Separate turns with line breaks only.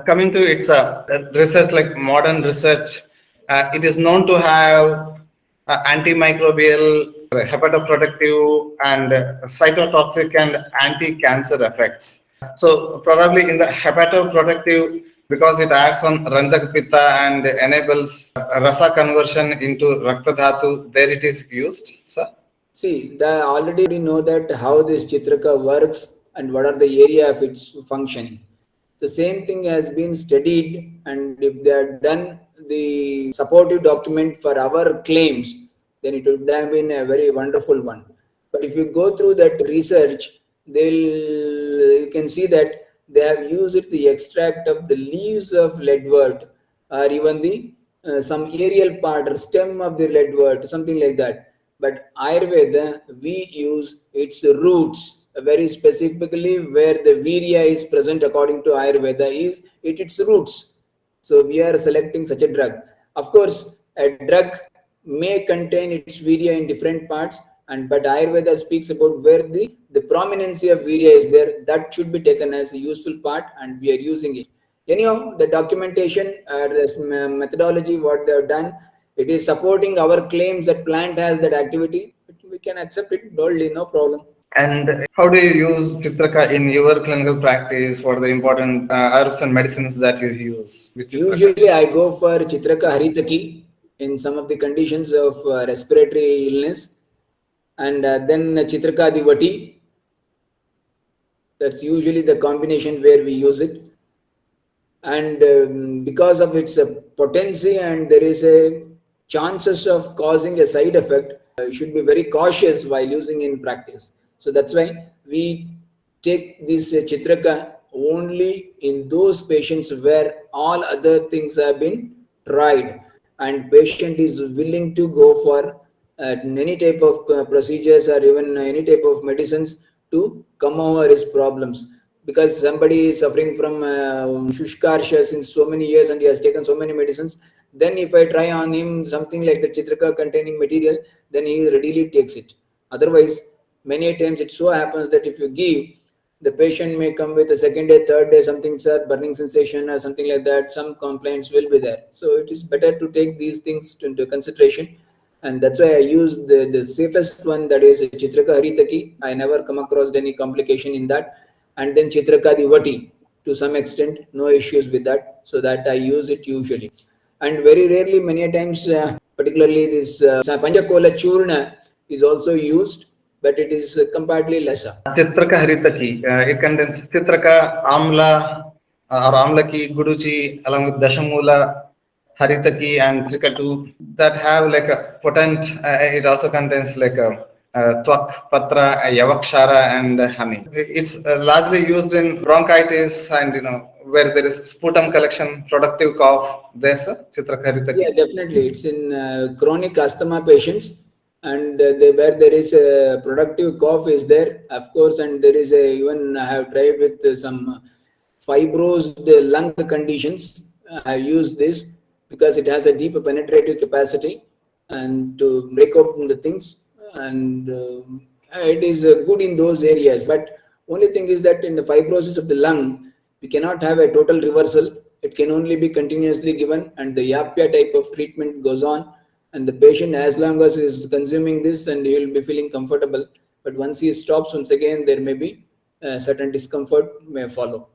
Coming to its research, like modern research, it is known to have antimicrobial, hepatoprotective, and cytotoxic and anti-cancer effects. So probably in the hepatoprotective, because it acts on Ranjak Pitta and enables rasa conversion into Rakta Dhatu, there it is used, sir.
See, they already know that how this Chitraka works and what are the area of its functioning. The same thing has been studied, and if they had done the supportive document for our claims, then it would have been a very wonderful one. But if you go through that research, you can see that they have used the extract of the leaves of leadwort, or even the some aerial part or stem of the leadwort, something like that. But Ayurveda, we use its roots very specifically, where the Veerya is present according to Ayurveda is its roots. So we are selecting such a drug. Of course, a drug may contain its Veerya in different parts, and but Ayurveda speaks about where the prominency of Veerya is there. That should be taken as a useful part, and we are using it. Anyhow, the documentation, this methodology, what they have done, it is supporting our claims that plant has that activity. We can accept it boldly, no problem.
And how do you use Chitraka in your clinical practice? What are the important herbs and medicines that you use with Chitraka?
Usually, I go for Chitraka Haritaki in some of the conditions of respiratory illness, and then Chitraka Divati. That's usually the combination where we use it. And because of its potency, and there is a chances of causing a side effect, you should be very cautious while using in practice. So that's why we take this Chitraka only in those patients where all other things have been tried, and patient is willing to go for any type of procedures or even any type of medicines to come over his problems. Because somebody is suffering from shushkarsha since so many years and he has taken so many medicines, then if I try on him something like the Chitraka containing material, then he readily takes it. Otherwise, many times it so happens that if you give, the patient may come with a second day, third day, something, sir, burning sensation or something like that. Some complaints will be there. So it is better to take these things into consideration. And that's why I use the safest one, that is Chitraka Haritaki. I never come across any complication in that. And then Chitraka Divati, to some extent, no issues with that. So that I use it usually. And very rarely, many times, particularly this Panchakola Churna is also used, but it is comparatively lesser.
Chitraka Haritaki, it contains Chitraka, Amla, or Amlaki, Guduchi, along with Dashamula, Haritaki, and Trikatu that have like a potent, it also contains like a Twak, Patra, Yavakshara, and honey. It's largely used in bronchitis and where there is sputum collection, productive cough. There's a Chitraka Haritaki.
Yeah, definitely. It's in chronic asthma patients, and where there is a productive cough is there, of course, and there is even I have tried with some fibrosed lung conditions. I use this because it has a deep penetrative capacity and to break open the things, and it is good in those areas. But only thing is that in the fibrosis of the lung, we cannot have a total reversal. It can only be continuously given, and the Yapya type of treatment goes on, and the patient, as long as is consuming this, and he will be feeling comfortable. But once he stops, once again there may be certain discomfort may follow.